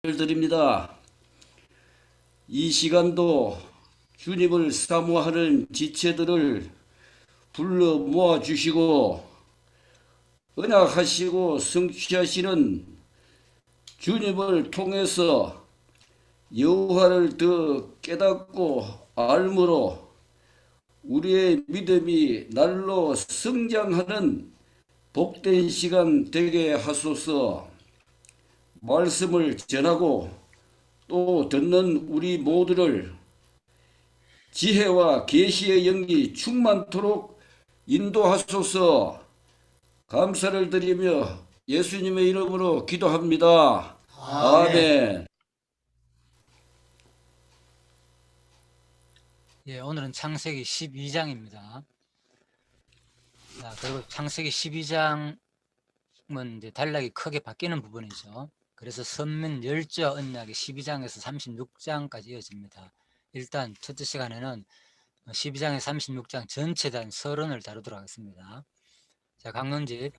드립니다. 이 시간도 주님을 사모하는 지체들을 불러 모아 주시고 언약하시고 성취하시는 주님을 통해서 여호와를 더 깨닫고 알므로 우리의 믿음이 날로 성장하는 복된 시간 되게 하소서. 말씀을 전하고 또 듣는 우리 모두를 지혜와 계시의 영이 충만토록 인도하소서. 감사를 드리며 예수님의 이름으로 기도합니다. 아멘. 아멘. 예, 오늘은 창세기 12장입니다. 자, 그리고 창세기 12장은 이제 단락이 크게 바뀌는 부분이죠. 그래서 선민 열조와 언약이 12장에서 36장까지 이어집니다. 일단 첫째 시간에는 12장에서 36장 전체에 대한 서론을 다루도록 하겠습니다. 자, 강론집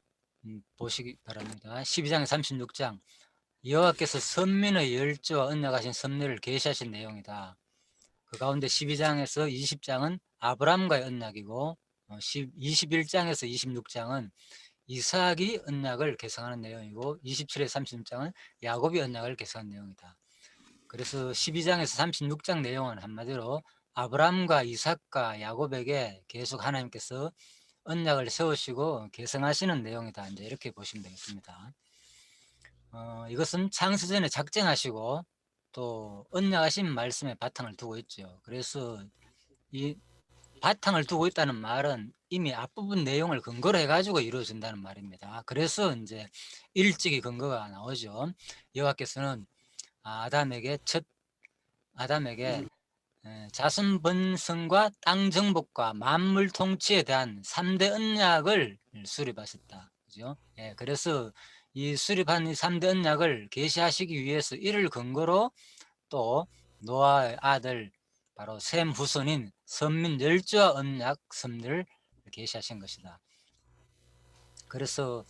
보시기 바랍니다. 12장에서 36장 여호와께서 선민의 열조와 언약하신 섭리를 계시하신 내용이다. 그 가운데 12장에서 20장은 아브람과의 언약이고 21장에서 26장은 이삭이 언약을 개성하는 내용이고 27에서 36장은 야곱이 언약을 개성한 내용이다. 그래서 12장에서 36장 내용은 한마디로 아브람과 이삭과 야곱에게 계속 하나님께서 언약을 세우시고 개성하시는 내용이다. 이제 이렇게 보시면 되겠습니다. 이것은 창세전에 작정하시고 또 언약하신 말씀에 바탕을 두고 있죠. 그래서 이 바탕을 두고 있다는 말은 이미 앞부분 내용을 근거로 해가지고 이루어진다는 말입니다. 그래서 이제 일찍이 근거가 나오죠. 여호와께서는 첫 아담에게 자손 번성과 땅 정복과 만물 통치에 대한 3대 언약을 수립하셨다. 그죠? 예, 그래서 이 수립한 이 3대 언약을 계시하시기 위해서 이를 근거로 또 노아의 아들 바로 셈 후손인 선민 열조와 언약 섭리를 계시하신 것이다. 그래서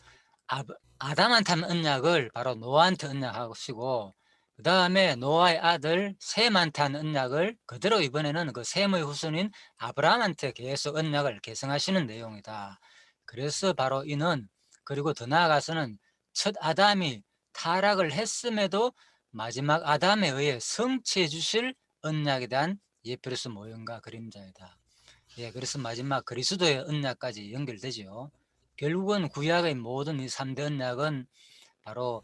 아담한테 한 언약을 바로 노아한테 언약하시고 그 다음에 노아의 아들 셈한테 한 언약을 그대로 이번에는 그 셈의 후손인 아브라함한테 계속 언약을 계승하시는 내용이다. 그래서 바로 이는 그리고 더 나아가서는 첫 아담이 타락을 했음에도 마지막 아담에 의해 성취해 주실 언약에 대한 예표로서 모형과 그림자이다. 예, 그래서 마지막 그리스도의 언약까지 연결되죠. 결국은 구약의 모든 이 3대 언약은 바로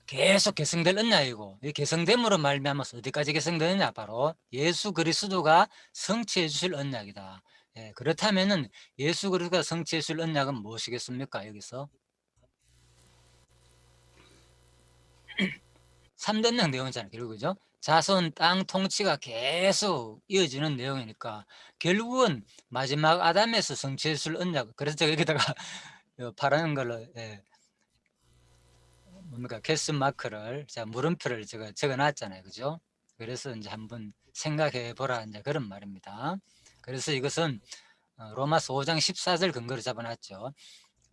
계속 계승될 언약이고 이 계승됨으로 말미암아서 어디까지 계승되느냐 바로 예수 그리스도가 성취해 주실 언약이다. 예, 그렇다면은 예수 그리스도가 성취해 주실 언약은 무엇이겠습니까? 여기서 3대 언약 내용이잖아요. 결국 그죠? 자손 땅 통치가 계속 이어지는 내용이니까 결국은 마지막 아담에서 성취해 줄 언약. 그래서 제가 여기다가 파란 걸로 뭡니까 캐스 마크를 제가 물음표를 제가 적어놨잖아요. 그죠? 그래서 이제 한번 생각해 보라 이제 그런 말입니다. 그래서 이것은 로마서 5장 14절 근거로 잡아놨죠.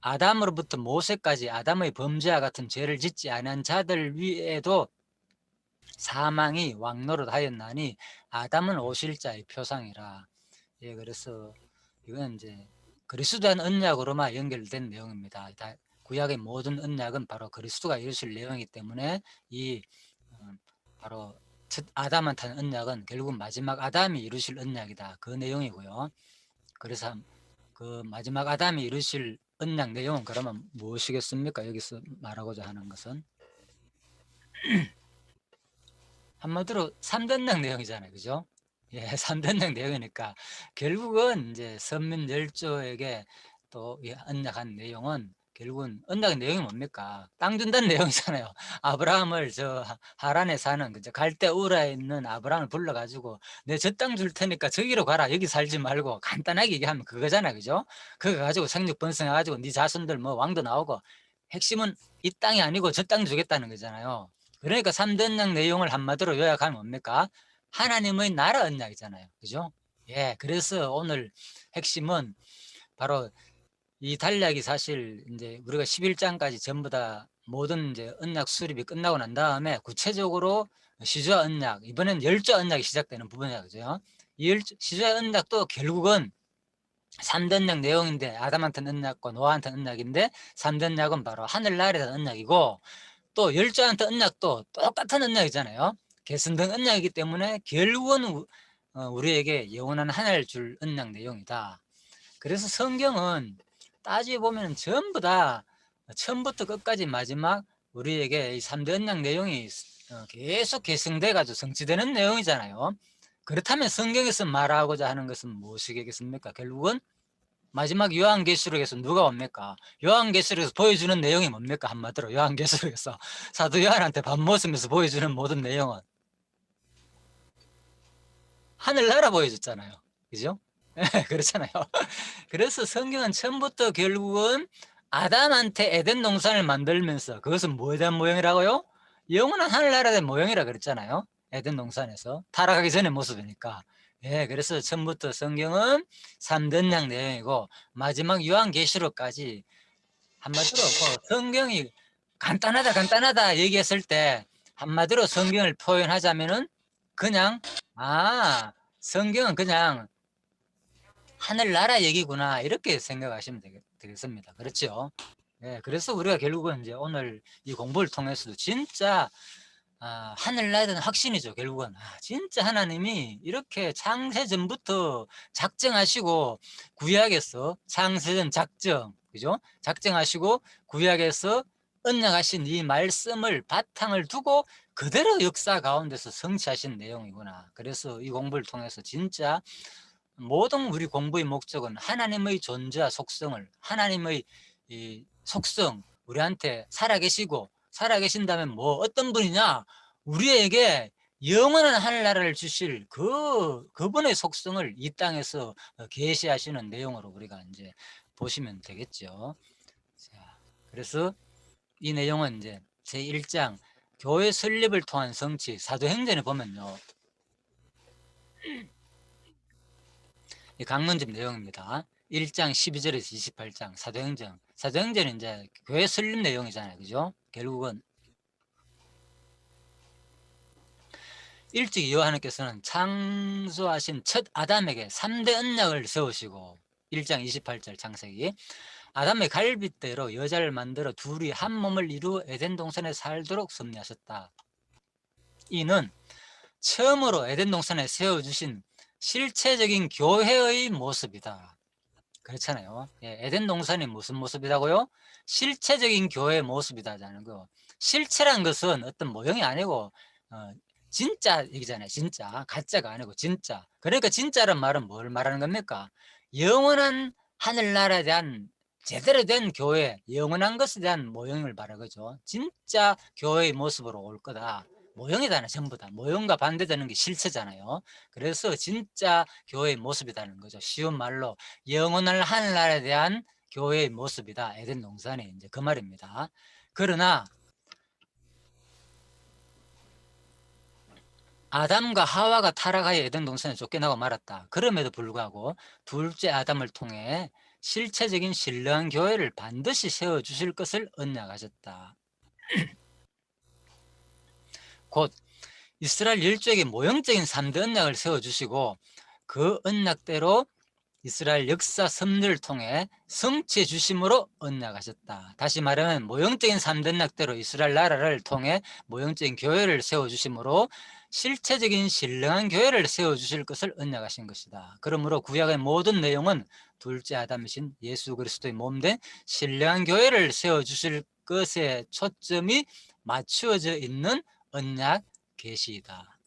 아담으로부터 모세까지 아담의 범죄와 같은 죄를 짓지 않은 자들 위에도 사망이 왕노릇하였나니 아담은 오실자의 표상이라. 예, 그래서 이건 이제 그리스도한 언약으로만 연결된 내용입니다. 구약의 모든 언약은 바로 그리스도가 이루실 내용이기 때문에 이 바로 첫 아담한테 한 언약은 결국 마지막 아담이 이루실 언약이다. 그 내용이고요. 그래서 그 마지막 아담이 이루실 언약 내용은 그러면 무엇이겠습니까? 여기서 말하고자 하는 것은 한마디로 3단락 내용이잖아요. 그죠? 예, 3단락 내용이니까 결국은 이제 선민 열조에게 또 언약한 내용은 결국은 언약의 내용이 뭡니까? 땅 준다는 내용이잖아요. 아브라함을 저 하란에 사는 그저 갈대 우라에 있는 아브라함을 불러가지고 내 저 땅 줄 테니까 저기로 가라. 여기 살지 말고 간단하게 얘기하면 그거잖아요. 그죠? 그거 가지고 생육 번성해가지고 네 자손들 뭐 왕도 나오고 핵심은 이 땅이 아니고 저 땅 주겠다는 거잖아요. 그러니까 3대 언약 내용을 한마디로 요약하면 뭡니까? 하나님의 나라 언약이잖아요. 그죠? 예, 그래서 오늘 핵심은 바로 이 단락이 사실 이제 우리가 11장까지 전부 다 모든 이제 언약 수립이 끝나고 난 다음에 구체적으로 시주와 언약, 이번엔 열조 언약이 시작되는 부분이야, 그죠? 시주와 언약도 결국은 3대 언약 내용인데, 아담한테는 언약과 노아한테는 언약인데, 3대 언약은 바로 하늘나라에 대한 언약이고, 또 열조한테 언약도 똑같은 언약이잖아요. 계승된 언약이기 때문에 결국은 우리에게 영원한 하나를 줄 언약 내용이다. 그래서 성경은 따지고 보면 전부 다 처음부터 끝까지 마지막 우리에게 이 3대 언약 내용이 계속 계승돼 가지고 성취되는 내용이잖아요. 그렇다면 성경에서 말하고자 하는 것은 무엇이겠습니까? 결국은 마지막 요한계시록에서 누가 옵니까? 요한계시록에서 보여주는 내용이 뭡니까? 한마디로 요한계시록에서 사도 요한한테 밥 먹으면서 보여주는 모든 내용은 하늘나라 보여줬잖아요. 그죠? 그렇잖아요. 그래서 성경은 처음부터 결국은 아담한테 에덴 동산을 만들면서 그것은 뭐에 대한 모형이라고요? 영원한 하늘나라에 대한 모형이라 그랬잖아요. 에덴 동산에서 타락하기 전의 모습이니까. 예, 그래서 처음부터 성경은 3대언약 내용이고 마지막 요한계시록까지 한마디로 뭐 성경이 간단하다 얘기했을 때 한마디로 성경을 표현하자면은 그냥 성경은 그냥 하늘나라 얘기구나 이렇게 생각하시면 되겠습니다. 그렇죠? 예, 그래서 우리가 결국은 이제 오늘 이 공부를 통해서도 진짜 하늘나라에 대한 확신이죠. 결국은 진짜 하나님이 이렇게 창세전부터 작정하시고 구약에서 창세전 작정, 그죠? 작정하시고 구약에서 언약하신 이 말씀을 바탕을 두고 그대로 역사 가운데서 성취하신 내용이구나. 그래서 이 공부를 통해서 진짜 모든 우리 공부의 목적은 하나님의 존재와 속성을, 하나님의 이 속성, 우리한테 살아계신다면 뭐 어떤 분이냐? 우리에게 영원한 하늘나라를 주실 그분의 속성을 이 땅에서 계시하시는 내용으로 우리가 이제 보시면 되겠죠. 자, 그래서 이 내용은 이제 제1장 교회 설립을 통한 성취, 사도행전에 보면요. 이 강론집 내용입니다. 1장 12절에서 28장 사도행전. 사도행전은 이제 교회 설립 내용이잖아요. 그죠? 결국은 일찍 요한께서는 창조하신 첫 아담에게 3대 언약을 세우시고 1장 28절 창세기 아담의 갈빗대로 여자를 만들어 둘이 한 몸을 이루어 에덴 동산에 살도록 섭리하셨다. 이는 처음으로 에덴 동산에 세워주신 실체적인 교회의 모습이다. 그렇잖아요. 예, 에덴 동산이 무슨 모습이라고요? 실체적인 교회의 모습이다라는 거. 실체란 것은 어떤 모형이 아니고 진짜 얘기잖아요. 진짜. 가짜가 아니고 진짜. 그러니까 진짜란 말은 뭘 말하는 겁니까? 영원한 하늘나라에 대한 제대로 된 교회, 영원한 것에 대한 모형을 말하는 거죠. 진짜 교회의 모습으로 올 거다. 모형이잖아요. 전부 다. 모형과 반대되는 게 실체잖아요. 그래서 진짜 교회의 모습이라는 거죠. 쉬운 말로 영원한 하늘나라에 대한 교회의 모습이다. 에덴 동산이 이제 그 말입니다. 그러나 아담과 하와가 타락하여 에덴 동산에 쫓겨나고 말았다. 그럼에도 불구하고 둘째 아담을 통해 실체적인 신령한 교회를 반드시 세워주실 것을 언약하셨다. 곧 이스라엘 열조에게 모형적인 3대 언약을 세워주시고 그 언약대로 이스라엘 역사 섭리를 통해 성취해 주심으로 언약하셨다. 다시 말하면 모형적인 3대 언약대로 이스라엘 나라를 통해 모형적인 교회를 세워주심으로 실체적인 신령한 교회를 세워주실 것을 언약하신 것이다. 그러므로 구약의 모든 내용은 둘째 아담이신 예수 그리스도의 몸된 신령한 교회를 세워주실 것에 초점이 맞추어져 있는 언약 계시이다.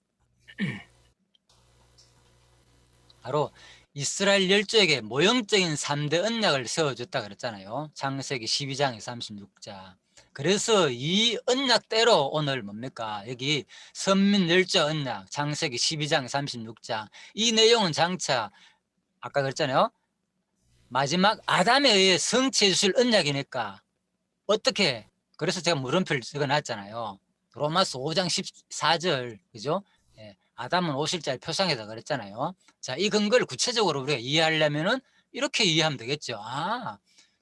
바로 이스라엘 열조에게 모형적인 3대 언약을 세워줬다 그랬잖아요. 창세기 12장에서 36장. 그래서 이 언약대로 오늘 뭡니까? 여기 선민열조 언약 창세기 12장 36장 이 내용은 장차 아까 그랬잖아요. 마지막 아담에 의해 성취해 주실 언약이니까 어떻게? 그래서 제가 물음표를 적어놨잖아요. 로마서 5장 14절 그죠? 예, 아담은 오실 자의 표상이다 그랬잖아요. 자, 이 근거를 구체적으로 우리가 이해하려면은 이렇게 이해하면 되겠죠.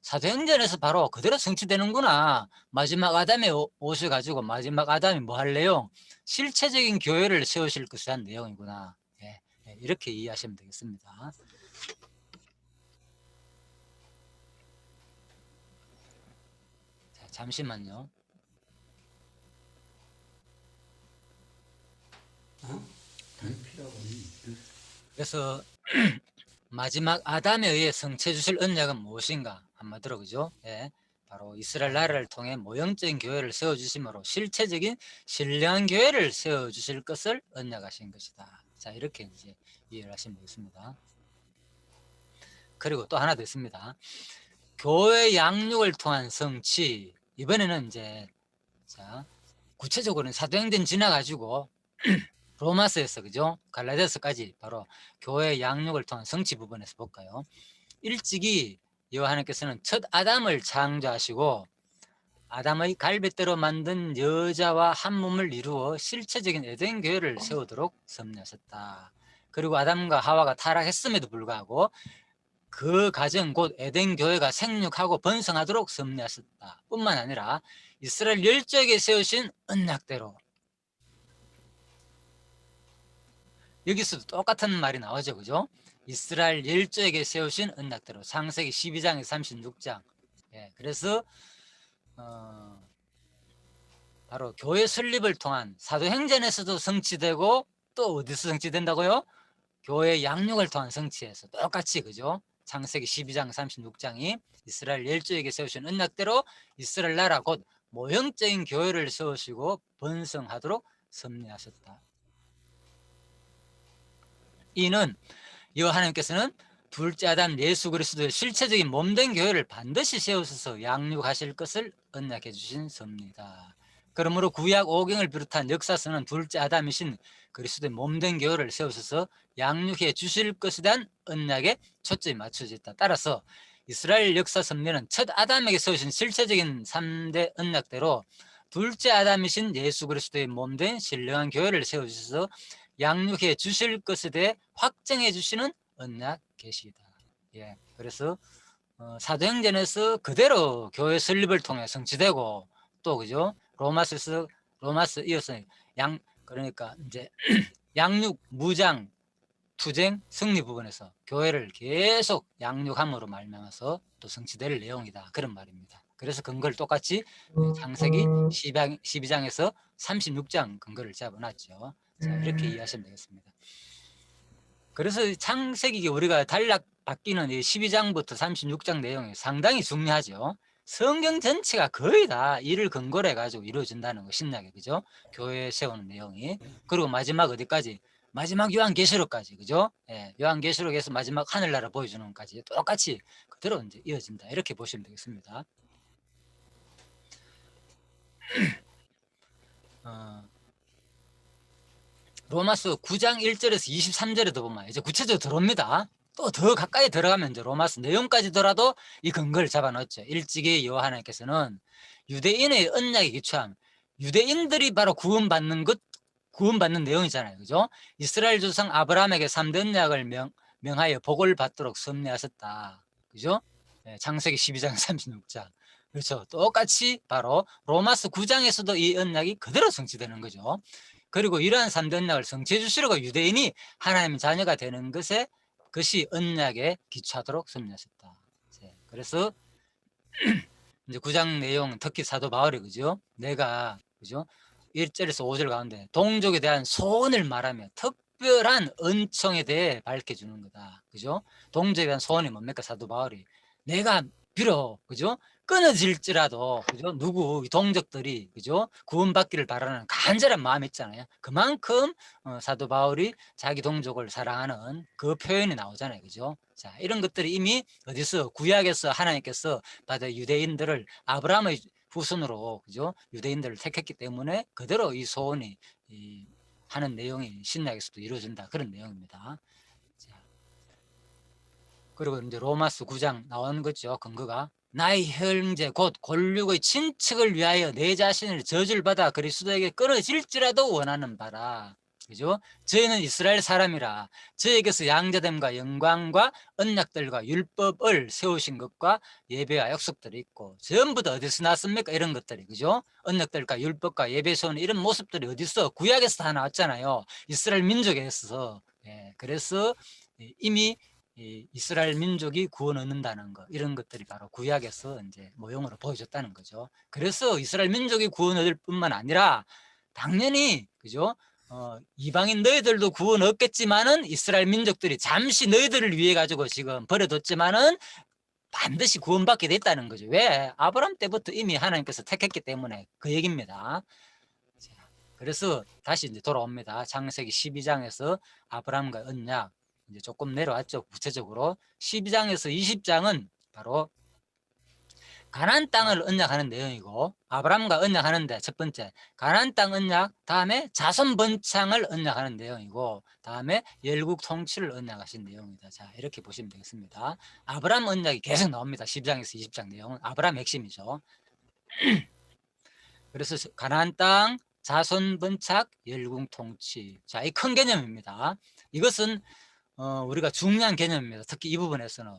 사도행전에서 바로 그대로 성취되는구나. 마지막 아담의 옷을 가지고 마지막 아담이 뭐 할래요? 실체적인 교회를 세우실 것이란 내용이구나. 예, 예, 이렇게 이해하시면 되겠습니다. 자, 잠시만요. 그래서 마지막 아담에 의해 성취해 주실 언약은 무엇인가? 한마디로 그죠? 예. 바로 이스라엘 나라를 통해 모형적인 교회를 세워 주심으로 실체적인 신령한 교회를 세워 주실 것을 언약하신 것이다. 자, 이렇게 이제 이해를 하시면 되겠습니다. 그리고 또 하나 더 있습니다. 교회 양육을 통한 성취. 이번에는 이제 자, 구체적으로는 사도행전 지나가지고 로마서에서 그죠? 갈라디아서까지 바로 교회 양육을 통한 성취 부분에서 볼까요? 일찍이 여호와 하나님께서는 첫 아담을 창조하시고 아담의 갈빗대로 만든 여자와 한 몸을 이루어 실체적인 에덴 교회를 세우도록 섭리하셨다. 그리고 아담과 하와가 타락했음에도 불구하고 그 가정 곧 에덴 교회가 생육하고 번성하도록 섭리하셨다. 뿐만 아니라 이스라엘 열조에게 세우신 언약대로 여기서도 똑같은 말이 나오죠. 그죠? 이스라엘 열조에게 세우신 언약대로 창세기 12장에서 36장. 예, 그래서 바로 교회 설립을 통한 사도행전에서도 성취되고 또 어디서 성취된다고요? 교회 양육을 통한 성취에서 똑같이 그죠? 창세기 12장 36장이 이스라엘 열조에게 세우신 언약대로 이스라엘 나라 곧 모형적인 교회를 세우시고 번성하도록 섭리하셨다. 이는 여호와 하나님께서는 둘째 아담 예수 그리스도의 실체적인 몸된 교회를 반드시 세우셔서 양육하실 것을 언약해 주신 섭니다. 그러므로 구약 오경을 비롯한 역사서는 둘째 아담이신 그리스도의 몸된 교회를 세우셔서 양육해 주실 것에 대한 언약에 초점이 맞춰져 있다. 따라서 이스라엘 역사 섭리는 첫 아담에게 세우신 실체적인 3대 언약대로 둘째 아담이신 예수 그리스도의 몸된 신령한 교회를 세우셔서 양육해 주실 것에 대해 확정해 주시는 언약 계시다. 예, 그래서 사도행전에서 그대로 교회 설립을 통해 성취되고 또 그죠? 로마서 이어서 그러니까 이제 양육, 무장, 투쟁, 승리 부분에서 교회를 계속 양육함으로 말미암아서 또 성취될 내용이다. 그런 말입니다. 그래서 근거를 똑같이 창세기 12장에서 36장 근거를 잡아놨죠. 자, 이렇게 이해하시면 되겠습니다. 그래서 창세기 우리가 단락 바뀌는 이 12장부터 36장 내용이 상당히 중요하죠. 성경 전체가 거의 다 이를 근거로 해가지고 이루어진다는 거 신약에 그죠? 교회 세우는 내용이. 그리고 마지막 어디까지? 마지막 요한계시록까지 그죠? 예, 요한계시록에서 마지막 하늘나라 보여주는 것까지 똑같이 그대로 이제 이어진다. 이렇게 보시면 되겠습니다. 로마서 9장 1절에서 23절에도 보면 이제 구체적으로 들어옵니다. 또 더 가까이 들어가면 이제 로마서 내용까지 더라도 이 근거를 잡아놓죠. 일찍이 여호와 하나님께서는 유대인의 언약에 기초함, 유대인들이 바로 구원받는 내용이잖아요. 그죠? 이스라엘 조상 아브라함에게 3대 언약을 명하여 복을 받도록 섭리하셨다. 그죠? 네, 창세기 12장 36장. 그렇죠. 똑같이 바로 로마서 9장에서도 이 언약이 그대로 성취되는 거죠. 그리고 이러한 3대 언약을 성취해 주시려고 유대인이 하나님의 자녀가 되는 것이 언약에 기초하도록 섭리하셨다. 그래서 이제 9장 내용 특히 사도 바울이 그죠? 내가 그죠? 1절에서 5절 가운데 동족에 대한 소원을 말하며 특별한 은총에 대해 밝혀주는 거다. 그죠? 동족에 대한 소원이 뭡니까? 사도 바울이 내가 비록 그죠? 끊어질지라도 그죠? 누구 동족들이 그죠? 구원받기를 바라는 간절한 마음이 있잖아요. 그만큼 사도 바울이 자기 동족을 사랑하는 그 표현이 나오잖아요. 그죠? 자, 이런 것들이 이미 어디서 구약에서 하나님께서 받아 유대인들을 아브라함의 후손으로 그죠? 유대인들을 택했기 때문에 그대로 이 소원이 하는 내용이 신약에서도 이루어진다. 그런 내용입니다. 자, 그리고 이제 로마서 9장 나오는 거죠. 근거가 나의 형제 곧 골육의 친척을 위하여 내 자신을 저주를 받아 그리스도에게 끊어질지라도 원하는 바라. 그죠? 저희는 이스라엘 사람이라 저에게서 양자됨과 영광과 언약들과 율법을 세우신 것과 예배와 약속들이 있고 전부 다 어디서 났습니까? 이런 것들이, 그죠? 언약들과 율법과 예배 세우는 이런 모습들이 어디서 구약에서 다 나왔잖아요. 이스라엘 민족에서. 예, 그래서 이미 이스라엘 민족이 구원 얻는다는 거, 이런 것들이 바로 구약에서 이제 모형으로 보여줬다는 거죠. 그래서 이스라엘 민족이 구원 얻을 뿐만 아니라 당연히, 그죠? 이방인 너희들도 구원 얻겠지만은 이스라엘 민족들이 잠시 너희들을 위해 가지고 지금 버려뒀지만은 반드시 구원받게 됐다는 거죠. 왜? 아브라함 때부터 이미 하나님께서 택했기 때문에 그 얘기입니다. 자, 그래서 다시 이제 돌아옵니다. 창세기 12장에서 아브라함과 언약 이제 조금 내려왔죠. 구체적으로 12장에서 20장은 바로 가나안 땅을 언약하는 내용이고, 아브라함과 언약하는데 첫 번째 가나안 땅 언약, 다음에 자손 번창을 언약하는 내용이고, 다음에 열국 통치를 언약하신 내용이다. 자, 이렇게 보시면 되겠습니다. 아브라함 언약이 계속 나옵니다. 10장에서 20장 내용은 아브라함 핵심이죠. 그래서 가나안 땅, 자손 번창, 열국 통치. 자, 이 큰 개념입니다. 이것은 우리가 중요한 개념입니다. 특히 이 부분에서는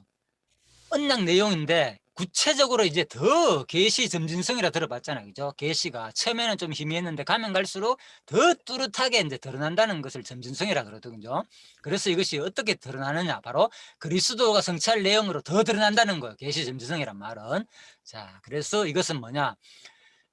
언약 내용인데 구체적으로 이제 더 계시 점진성이라 들어봤잖아요. 그죠? 계시가 처음에는 좀 희미했는데 가면 갈수록 더 뚜렷하게 이제 드러난다는 것을 점진성이라 그러거든요. 그래서 이것이 어떻게 드러나느냐? 바로 그리스도가 성취할 내용으로 더 드러난다는 거예요. 계시 점진성이란 말은. 자, 그래서 이것은 뭐냐?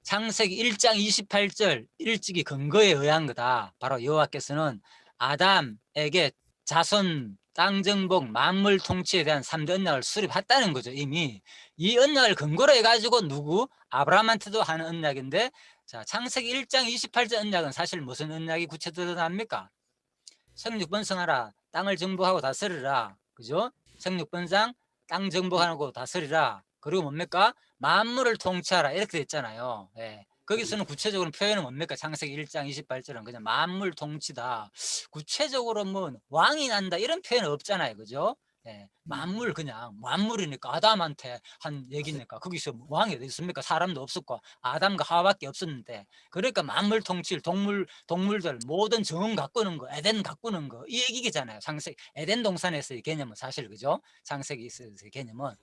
창세기 1장 28절 일찍이 근거에 의한 거다. 바로 여호와께서는 아담에게 자손, 땅 정복, 만물 통치에 대한 3대 언약을 수립했다는 거죠. 이미 이 언약을 근거로 해가지고 누구? 아브라함한테도 하는 언약인데, 자, 창세기 1장 28절 언약은 사실 무슨 언약이 구체적으로 나옵니까? 생육번성하라, 땅을 정복하고 다스리라, 그죠? 생육번상, 땅 정복하고 다스리라. 그리고 뭡니까? 만물을 통치하라, 이렇게 됐잖아요. 예. 거기서는 구체적으로 표현은 뭡니까? 창세기 1장 28절은 그냥 만물 통치다. 구체적으로 뭐 왕이 난다 이런 표현은 없잖아요. 그죠? 예. 만물, 그냥 만물이니까 아담한테 한 얘기니까 거기서 왕이 어디 있습니까? 사람도 없었고 아담과 하와밖에 없었는데, 그러니까 만물 통치를 동물들 모든 정원 가꾸는 거, 에덴 가꾸는 거, 이 얘기잖아요. 창세기 에덴 동산에서의 개념은 사실, 그죠? 창세기에서의 개념은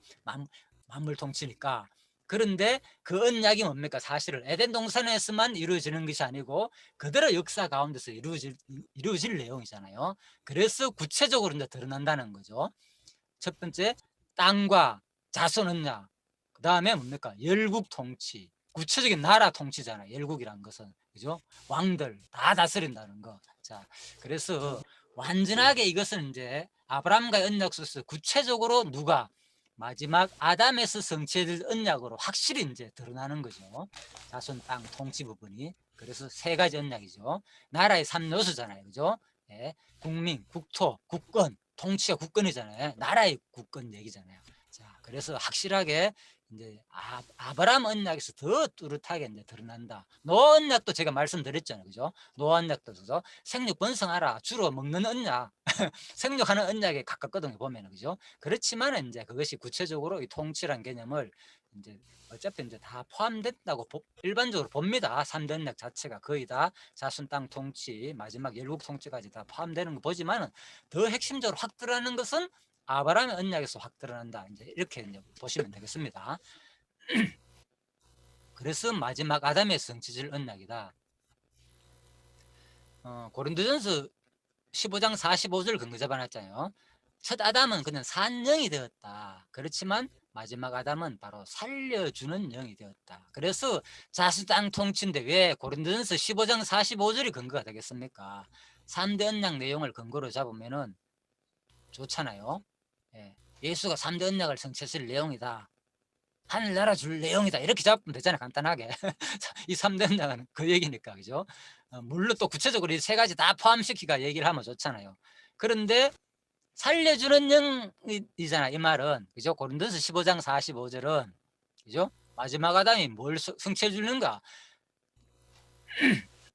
만물 통치니까. 그런데 그 언약이 뭡니까? 사실은 에덴 동산에서만 이루어지는 것이 아니고 그대로 역사 가운데서 이루어질 내용이잖아요. 그래서 구체적으로 이제 드러난다는 거죠. 첫 번째, 땅과 자손 언약. 그 다음에 뭡니까? 열국 통치. 구체적인 나라 통치잖아요. 열국이란 것은. 그죠? 왕들 다 다스린다는 거. 자, 그래서 완전하게 이것은 이제 아브라함과의 언약 속에서 구체적으로 누가 마지막 아담에서 성취될 언약으로 확실히 이제 드러나는 거죠. 자손 땅 통치 부분이. 그래서 세 가지 언약이죠. 나라의 3요소잖아요. 그죠? 예, 국민, 국토, 국권. 통치가 국권이잖아요. 나라의 국권 얘기잖아요. 자, 그래서 확실하게 이제 아브라함 언약에서 더 뚜렷하게 이제 드러난다. 노아 언약도 제가 말씀드렸잖아요. 그죠? 노아 언약도 생육 번성하라. 주로 먹는 언약. 생육하는 언약에 가깝거든요. 보면은. 그죠? 그렇지만 이제 그것이 구체적으로 이 통치란 개념을 이제 어차피 이제 다 포함된다고 일반적으로 봅니다. 3대 언약 자체가 거의 다 자손 땅 통치, 마지막 열국 통치까지 다 포함되는 거 보지만은 더 핵심적으로 확 드러나는 것은 아브라함의 언약에서 확 드러난다. 이제 이렇게 이제 보시면 되겠습니다. 그래서 마지막 아담의 성취질 언약이다. 고린도전서 15장 45절 근거 잡아놨잖아요. 첫 아담은 그냥 산 영이 되었다. 그렇지만 마지막 아담은 바로 살려주는 영이 되었다. 그래서 자수 땅 통치인데 왜 고린도전서 15장 45절이 근거가 되겠습니까? 3대 언약 내용을 근거로 잡으면은 좋잖아요. 예. 예수가 3대 언약을 성취했을 내용이다. 하늘나라 줄 내용이다. 이렇게 잡으면 되잖아요. 간단하게. 이 3대 언약은 그 얘기니까. 그죠? 물론 또 구체적으로 이 세 가지 다 포함시키가 얘기를 하면 좋잖아요. 그런데 살려주는 영이잖아. 이 말은. 그죠? 고린도서 15장 45절은. 그죠? 마지막 아담이 뭘 성취해 주는가?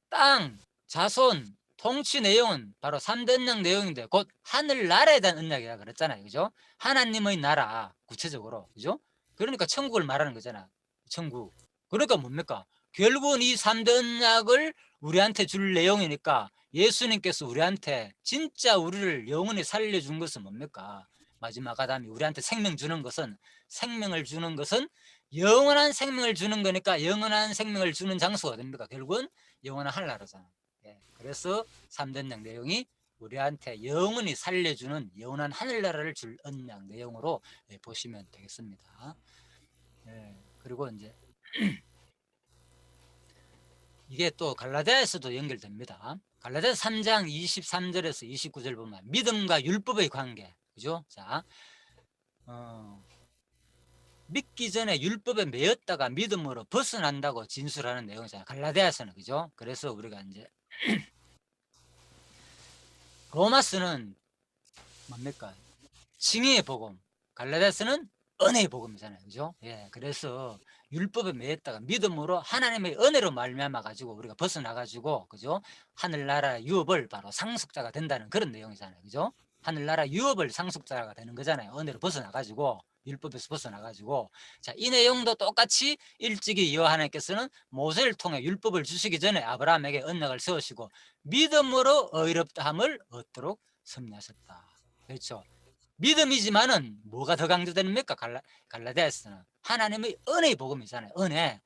땅, 자손, 통치 내용은 바로 3대 언약 내용인데 곧 하늘나라에 대한 언약이라 그랬잖아요. 그죠? 하나님의 나라, 구체적으로. 그죠? 그러니까 천국을 말하는 거잖아. 천국. 그러니까 뭡니까? 결국은 이 3대 언약을 우리한테 줄 내용이니까 예수님께서 우리한테 진짜 우리를 영원히 살려준 것은 뭡니까? 마지막 아담이 우리한테 생명 주는 것은 생명을 주는 것은 영원한 생명을 주는 거니까 영원한 생명을 주는 장소가 됩니까? 결국은 영원한 하늘나라잖아. 예, 그래서 3대 언약 내용이 우리한테 영원히 살려주는 영원한 하늘나라를 줄 언약 내용으로 보시면 되겠습니다. 예, 그리고 이제 이게 또 갈라디아에서도 연결됩니다. 갈라디아서 3장 23절에서 29절 보면 믿음과 율법의 관계, 그죠? 자, 믿기 전에 율법에 매였다가 믿음으로 벗어난다고 진술하는 내용이잖아요. 갈라디아서는, 그죠? 그래서 우리가 이제 로마서는 뭡니까? 징의의 복음, 갈라디아서는 은혜의 복음이잖아요, 그죠? 예, 그래서 율법에 매였다가 믿음으로 하나님의 은혜로 말미암아 가지고 우리가 벗어나 가지고, 그죠? 하늘나라 유업을 바로 상속자가 된다는 그런 내용이잖아요, 그죠? 하늘나라 유업을 상속자가 되는 거잖아요. 은혜로 벗어나 가지고, 율법에서 벗어나 가지고. 자, 이 내용도 똑같이 일찍이 여호와 하나님께서는 모세를 통해 율법을 주시기 전에 아브라함에게 언약을 세우시고 믿음으로 의롭다함을 얻도록 섭리하셨다. 그렇죠? 믿음이지만은 뭐가 더 강조됩니까? 갈라디아서는 하나님의 은혜의 복음이잖아요. 은혜.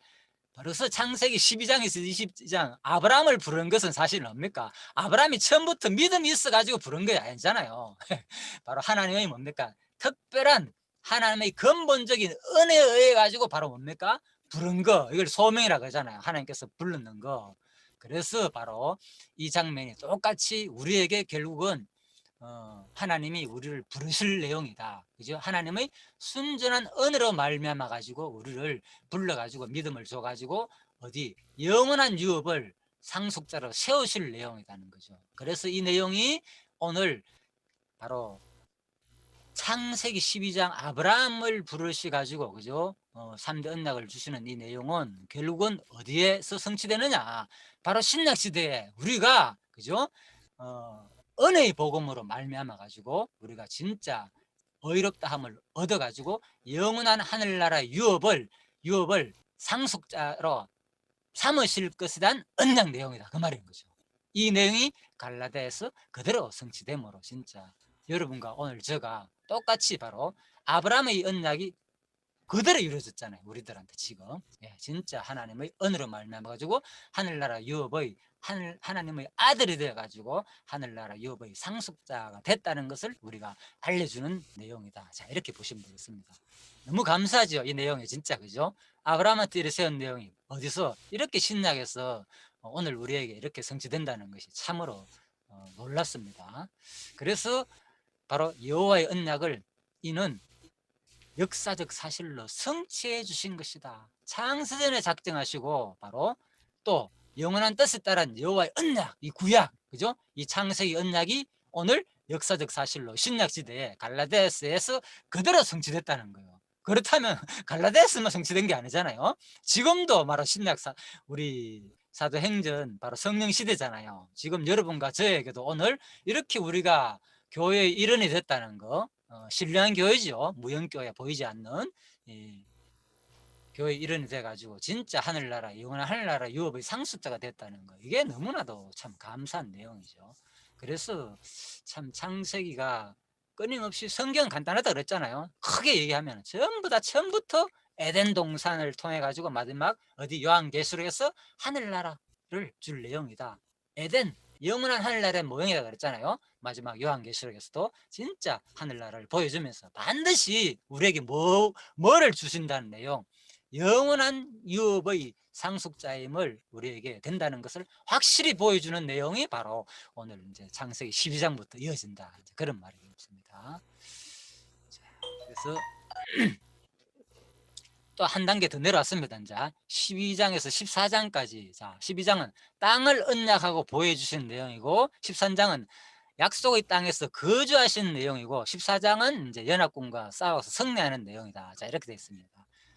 그래서 창세기 12장에서 20장 아브라함을 부른 것은 사실은 뭡니까? 아브라함이 처음부터 믿음이 있어가지고 부른 게 아니잖아요. 바로 하나님의 뭡니까? 특별한 하나님의 근본적인 은혜에 의해 가지고 바로 뭡니까? 부른 거. 이걸 소명이라고 하잖아요. 하나님께서 불렀는 거. 그래서 바로 이 장면이 똑같이 우리에게 결국은 하나님이 우리를 부르실 내용이다. 그죠? 하나님의 순전한 은혜로 말미암아 가지고 우리를 불러 가지고 믿음을 줘 가지고 어디 영원한 유업을 상속자로 세우실 내용이라는 거죠. 그래서 이 내용이 오늘 바로 창세기 12장 아브라함을 부르시 가지고, 그죠? 3대 언약을 주시는 이 내용은 결국은 어디에서 성취되느냐? 바로 신약 시대에 우리가, 그죠? 은혜의 복음으로 말미암아 가지고 우리가 진짜 의롭다함을 얻어 가지고 영원한 하늘나라 유업을 상속자로 삼으실 것이란 언약 내용이다, 그 말인 거죠. 이 내용이 갈라디아에서 그대로 성취됨으로 진짜 여러분과 오늘 제가 똑같이 바로 아브라함의 언약이 그대로 이루어졌잖아요, 우리들한테 지금. 예, 진짜 하나님의 은혜로 말미암아 가지고 하늘나라 유업의 하나님의 아들이 되어 가지고 하늘나라 유업의 상속자가 됐다는 것을 우리가 알려주는 내용이다. 자, 이렇게 보시면 되겠습니다. 너무 감사하죠, 이 내용이 진짜, 그죠? 아브라함한테 이렇게 세운 내용이 어디서 이렇게 신약에서 오늘 우리에게 이렇게 성취된다는 것이 참으로 놀랍습니다. 그래서 바로 여호와의 언약을 이는 역사적 사실로 성취해 주신 것이다. 창세전에 작정하시고 바로 또 영원한 뜻에 따른 여호와의 언약, 이 구약, 그죠? 이 창세기 언약이 오늘 역사적 사실로 신약 시대에 갈라디아서에서 그대로 성취됐다는 거예요. 그렇다면 갈라디아서만 성취된 게 아니잖아요. 지금도 바로 우리 사도행전 바로 성령 시대잖아요. 지금 여러분과 저에게도 오늘 이렇게 우리가 교회의 일원이 됐다는 거, 신령한 교회죠. 무형교회 보이지 않는 교회 일원이 돼가지고 진짜 하늘나라, 영원한 하늘나라 유업의 상속자가 됐다는 거, 이게 너무나도 참 감사한 내용이죠. 그래서 참 창세기가 끊임없이 성경 간단하다 그랬잖아요. 크게 얘기하면 전부 다 처음부터 에덴 동산을 통해 가지고 마지막 어디 요한계시록에서 하늘나라를 줄 내용이다. 에덴 영원한 하늘나라의 모형이다 그랬잖아요. 마지막 요한계시록에서도 진짜 하늘나라를 보여주면서 반드시 우리에게 뭐를 주신다는 내용, 영원한 유업의 상속자임을 우리에게 된다는 것을 확실히 보여주는 내용이 바로 오늘 이제 창세기 12장부터 이어진다, 그런 말이 있습니다. 그래서 또 한 단계 더 내려왔습니다. 이제 12장에서 14장까지. 자, 12장은 땅을 언약하고 보여주신 내용이고, 13장은 약속의 땅에서 거주하시는 내용이고, 14장은 이제 연합군과 싸워서 승리하는 내용이다. 자, 이렇게 되어 있습니다.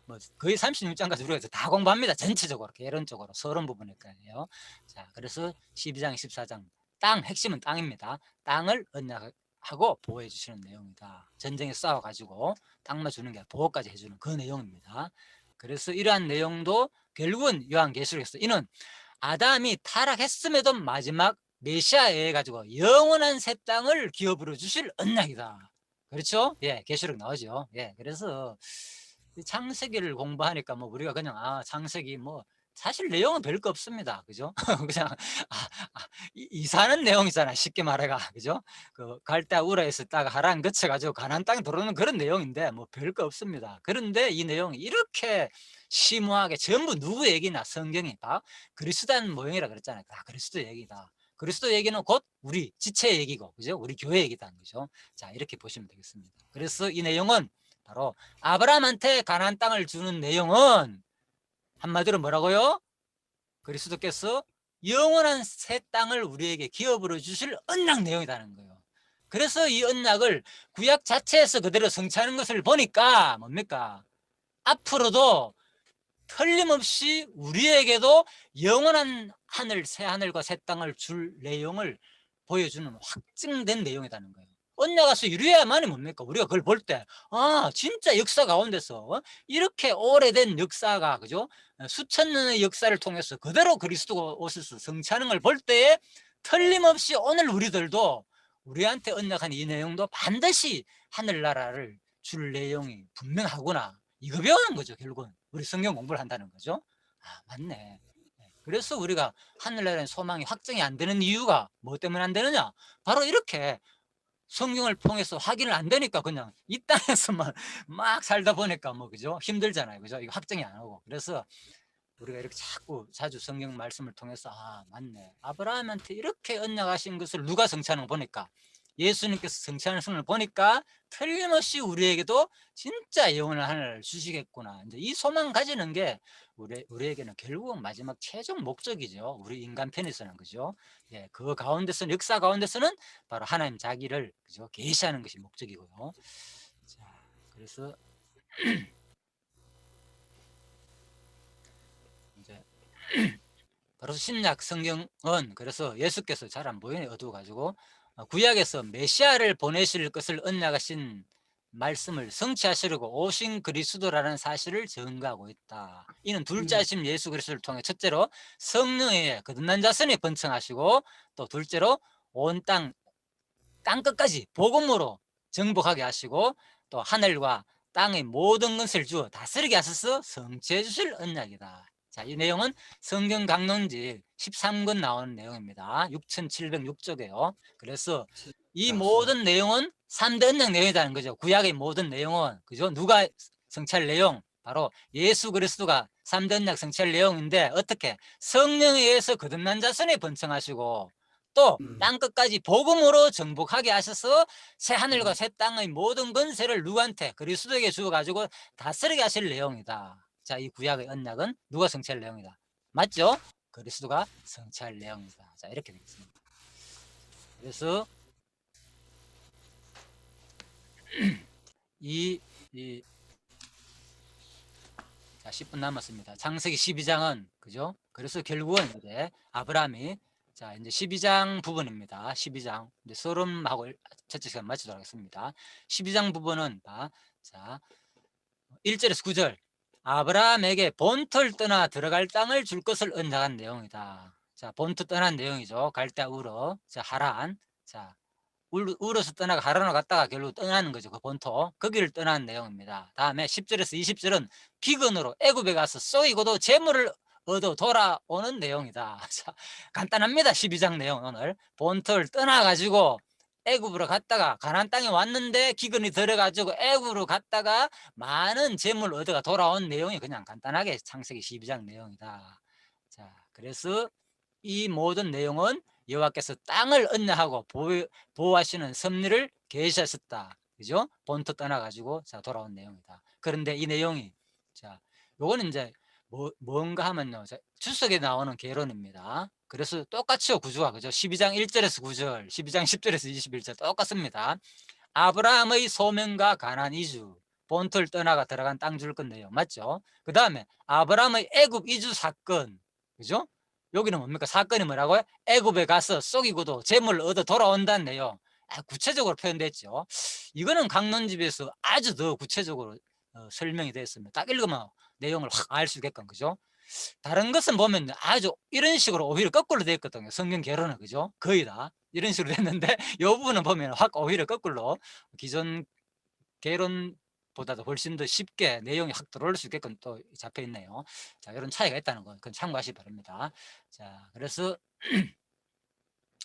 뭐 거의 36장까지 우리가 다 공부합니다. 전체적으로, 개론적으로, 서론 부분일까요. 자, 그래서 12장, 14장 땅, 핵심은 땅입니다. 땅을 언약하고 보호해 주시는 내용이다. 전쟁에 싸워가지고 땅만 주는 게 아니라 보호까지 해주는 그 내용입니다. 그래서 이러한 내용도 결국은 요한계시록에서 이는 아담이 타락했음에도 마지막 메시아에 의해 가지고 영원한 새 땅을 기업으로 주실 언약이다. 그렇죠? 예, 계시록 나오죠. 예, 그래서 이 창세기를 공부하니까 뭐 우리가 그냥 창세기 뭐 사실 내용은 별거 없습니다. 그죠? 그냥 이사하는 내용이잖아. 쉽게 말해가. 그죠? 그 갈대 우라에서 딱 하란 거쳐 가지고 가나안 땅에 들어오는 그런 내용인데 뭐 별거 없습니다. 그런데 이 내용이 이렇게 심오하게 전부 누구 얘기나 성경이 다 그리스도한 모형이라 그랬잖아요. 다 그리스도 얘기다. 그리스도 얘기는 곧 우리 지체 얘기고, 그죠? 우리 교회 얘기다는 거죠. 자, 이렇게 보시면 되겠습니다. 그래서 이 내용은 바로 아브라함한테 가나안 땅을 주는 내용은 한마디로 뭐라고요? 그리스도께서 영원한 새 땅을 우리에게 기업으로 주실 언약 내용이라는 거예요. 그래서 이 언약을 구약 자체에서 그대로 성취하는 것을 보니까 뭡니까? 앞으로도 틀림없이 우리에게도 영원한 새 하늘과 새 땅을 줄 내용을 보여주는 확증된 내용이라는 거예요. 언약에서 이루어야만이 뭡니까? 우리가 그걸 볼 때, 진짜 역사 가운데서 이렇게 오래된 역사가, 그죠? 수천 년의 역사를 통해서 그대로 그리스도가 오셔서 성취하는 걸 볼 때에 틀림없이 오늘 우리들도 우리한테 언약한 이 내용도 반드시 하늘나라를 줄 내용이 분명하구나. 이거 배우는 거죠, 결국은. 우리 성경 공부를 한다는 거죠. 맞네. 그래서 우리가 하늘나라의 소망이 확정이 안 되는 이유가 뭐 때문에 안 되느냐? 바로 이렇게 성경을 통해서 확인을 안 되니까 그냥 이 땅에서만 막 살다 보니까 뭐, 그죠? 힘들잖아요. 그죠? 이거 확정이 안 오고. 그래서 우리가 이렇게 자주 성경 말씀을 통해서 맞네. 아브라함한테 이렇게 언약하신 것을 누가 성취하는 거 보니까 예수님께서 성취하는 것을 보니까 틀림없이 우리에게도 진짜 영원한 하늘을 주시겠구나. 이제 이 소망 가지는 게 우리에게는 결국은 마지막 최종 목적이죠. 우리 인간 편에서는, 그죠? 예, 그 가운데서는, 역사 가운데서는 바로 하나님 자기를, 그죠? 계시하는 것이 목적이고요. 자, 그래서 이제 바로 신약 성경은 그래서 예수께서 잘 안 보이네, 어두워가지고 구약에서 메시아를 보내실 것을 언약하신 말씀을 성취하시려고 오신 그리스도라는 사실을 증거하고 있다. 이는 둘째하신 예수 그리스도를 통해 첫째로 성령의 거듭난 자손이 번성하시고, 또 둘째로 온 땅 끝까지 복음으로 정복하게 하시고, 또 하늘과 땅의 모든 것을 주어 다스리게 하셔서 성취해 주실 언약이다. 자, 이 내용은 성경 강론지 13권 나오는 내용입니다. 6706쪽이에요. 그래서 이 모든 내용은 3대 언약 내용이라는 거죠. 구약의 모든 내용은, 그죠? 누가 성취할 내용? 바로 예수 그리스도가 3대 언약 성취할 내용인데, 어떻게? 성령에 의해서 거듭난 자손이 번성하시고, 또 땅끝까지 복음으로 정복하게 하셔서 새 하늘과 새 땅의 모든 권세를 누구한테? 그리스도에게 주어가지고 다스리게 하실 내용이다. 자, 이 구약의 언약은 누가 성취할 내용이다? 맞죠? 그리스도가 성취할 내용이다. 자, 이렇게 되겠습니다. 그래서 자, 10분 남았습니다. 창세기 12장은, 그죠? 그래서 결국은 이제 아브라함이, 자, 이제 12장 부분입니다. 12장. 이제 서론하고 첫째 시간 마치도록 하겠습니다. 12장 부분은, 자, 1절에서 9절. 아브라함에게 본토를 떠나 들어갈 땅을 줄 것을 언약한 내용이다. 자, 본토 떠난 내용이죠. 갈대아 우르. 자, 하란. 자, 우르에서 떠나가 하란으로 갔다가 결국 떠나는 거죠. 그 본토. 거기를 떠나는 내용입니다. 다음에 10절에서 20절은 기근으로 애굽에 가서 쏘이고도 재물을 얻어 돌아오는 내용이다. 자, 간단합니다. 12장 내용 오늘. 본토를 떠나가지고 애굽으로 갔다가 가나안 땅에 왔는데 기근이 들어가지고 애굽으로 갔다가 많은 재물 얻어가 돌아온 내용이 그냥 간단하게 창세기 12장 내용이다. 자, 그래서 이 모든 내용은 여호와께서 땅을 언약하고 보호하시는 섭리를 계시하셨다. 그죠? 본토 떠나가지고 자 돌아온 내용이다. 그런데 이 내용이, 자, 요거는 이제 뭔가 하면요, 출석에 나오는 개론입니다. 그래서 똑같이요, 구조가. 그죠? 12장 1절에서 9절, 12장 10절에서 21절 똑같습니다. 아브라함의 소명과 가나안 이주, 본토를 떠나가 들어간 땅 줄 건데요. 맞죠? 그 다음에 아브라함의 애굽 이주 사건, 그죠? 여기는 뭡니까? 사건이 뭐라고요? 애굽에 가서 쏘이고도 재물을 얻어 돌아온다는 내용. 구체적으로 표현됐죠. 이거는 강론집에서 아주 더 구체적으로 설명이 되어 있습니다. 딱 읽으면 내용을 확 알 수 있게끔, 그죠? 다른 것은 보면 아주 이런 식으로 오히려 거꾸로 되어 있거든요. 성경 개론은 그죠? 거의 다 이런 식으로 됐는데 이 부분은 보면 확 오히려 거꾸로 기존 개론보다도 훨씬 더 쉽게 내용이 확 들어올 수 있게끔 또 잡혀 있네요. 자, 이런 차이가 있다는 거 그건 참고하시기 바랍니다. 자, 그래서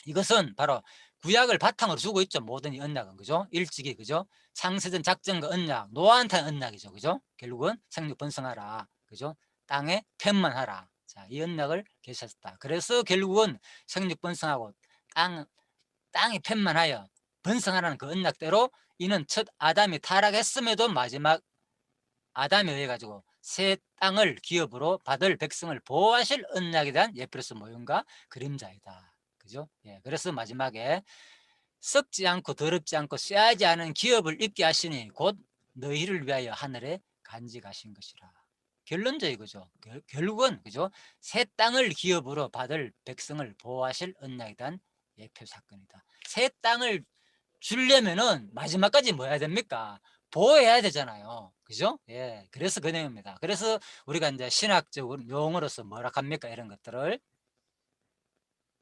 이것은 바로 구약을 바탕으로 두고 있죠. 모든 이 언약은 그죠? 일찍이 그죠? 창세전 작정과 언약, 노아한테는 언약이죠. 그죠? 결국은 생육 번성하라. 그죠? 땅에 편만하라. 자, 이 언약을 계셨다. 그래서 결국은 생육 번성하고 땅이 편만하여 번성하라는 그 언약대로 이는 첫 아담이 타락했음에도 마지막 아담에 의해 가지고 새 땅을 기업으로 받을 백성을 보호하실 언약에 대한 예표로서 모형과 그림자이다. 그죠? 예, 그래서 마지막에 썩지 않고 더럽지 않고 쇠하지 않은 기업을 입게 하시니 곧 너희를 위하여 하늘에 간직하신 것이라. 결론적 이거죠. 결국은 그죠? 새 땅을 기업으로 받을 백성을 보호하실 언약에 대한 예표 사건이다. 새 땅을 주려면은 마지막까지 뭐 해야 됩니까? 보호해야 되잖아요. 그죠? 예. 그래서 그 내용입니다. 그래서 우리가 이제 신학적으로 용어로서 뭐라 합니까? 이런 것들을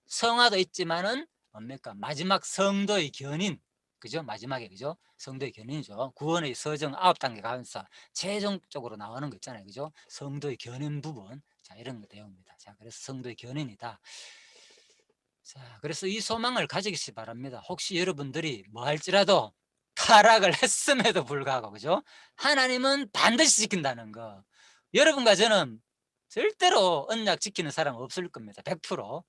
성화도 있지만은 뭡니까? 마지막 성도의 견인. 그죠? 마지막에 그죠? 성도의 견인이죠. 구원의 서정 9단계 가면서 최종적으로 나오는 거 있잖아요. 그죠? 성도의 견인 부분. 자, 이런 거 내용입니다. 자, 그래서 성도의 견인이다. 자, 그래서 이 소망을 가지시기 바랍니다. 혹시 여러분들이 뭐 할지라도 타락을 했음에도 불구하고, 그죠? 하나님은 반드시 지킨다는 거. 여러분과 저는 절대로 언약 지키는 사람 없을 겁니다. 100%.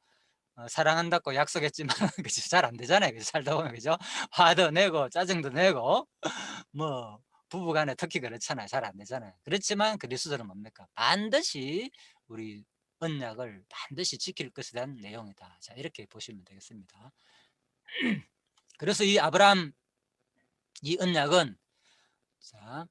사랑한다고 약속했지만, 그죠? 잘 안 되잖아요. 그죠? 살다 보면, 그죠? 화도 내고, 짜증도 내고, 뭐, 부부간에 특히 그렇잖아요. 잘 안 되잖아요. 그렇지만 그리스도는 뭡니까? 반드시 우리 언약을 반드시 지킬 것에 대한 내용이다. 자, 이렇게 보시면 되겠습니다. 그래서 이 아브라함 이 언약은 자,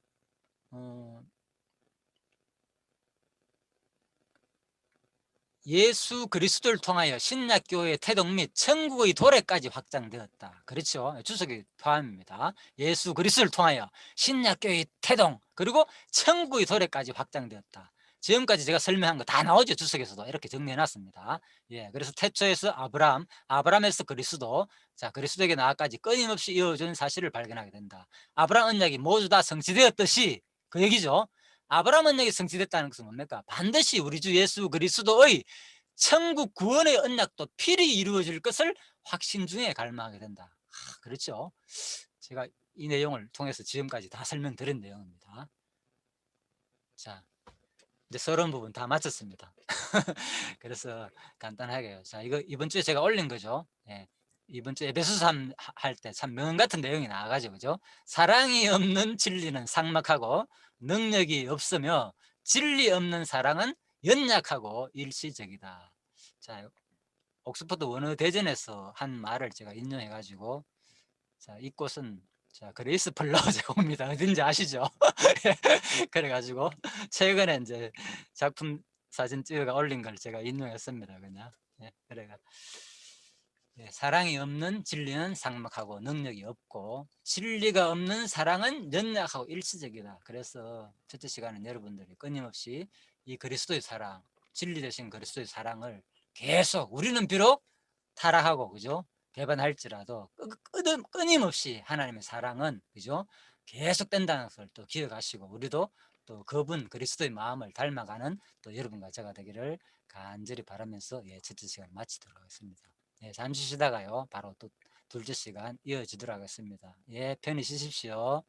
예수 그리스도를 통하여 신약교회의 태동 및 천국의 도래까지 확장되었다. 그렇죠? 주석이 포함입니다. 예수 그리스도를 통하여 신약교회의 태동 그리고 천국의 도래까지 확장되었다. 지금까지 제가 설명한 거 다 나오죠. 주석에서도 이렇게 정리해놨습니다. 예, 그래서 태초에서 아브라함에서 그리스도, 자 그리스도에게 나아까지 끊임없이 이어준 사실을 발견하게 된다. 아브라함 언약이 모두 다 성취되었듯이 그 얘기죠. 아브라함 언약이 성취됐다는 것은 뭡니까? 반드시 우리 주 예수 그리스도의 천국 구원의 언약도 필히 이루어질 것을 확신 중에 갈망하게 된다. 그렇죠. 제가 이 내용을 통해서 지금까지 다 설명드린 내용입니다. 자, 이제 서론 부분 다 마쳤습니다. 그래서 간단하게요. 자, 이거 이번 주에 제가 올린 거죠. 예. 이번 주에 에베소서 3 할 때 참 명 같은 내용이 나와가지고, 그죠? 사랑이 없는 진리는 삭막하고 능력이 없으며 진리 없는 사랑은 연약하고 일시적이다. 자, 옥스퍼드 원어 대전에서 한 말을 제가 인용해가지고, 자, 이 꽃은 자 그레이스 플라워제가 옵니다. 어딘지 아시죠? 그래가지고 최근에 이제 작품 사진 찍어가 올린 걸 제가 인용했습니다. 그냥 그래가 사랑이 없는 진리는 삭막하고 능력이 없고 진리가 없는 사랑은 연약하고 일시적이다. 그래서 첫째 시간은 여러분들이 끊임없이 이 그리스도의 사랑, 진리 되신 그리스도의 사랑을 계속 우리는 비록 타락하고 그죠? 배반할지라도 끊임없이 하나님의 사랑은 그죠? 계속된다는 것을 또 기억하시고 우리도 또 그분 그리스도의 마음을 닮아가는 또 여러분과 제가 되기를 간절히 바라면서 첫째 시간 마치도록 하겠습니다. 잠시 쉬다가요 바로 또 둘째 시간 이어지도록 하겠습니다. 편히 쉬십시오.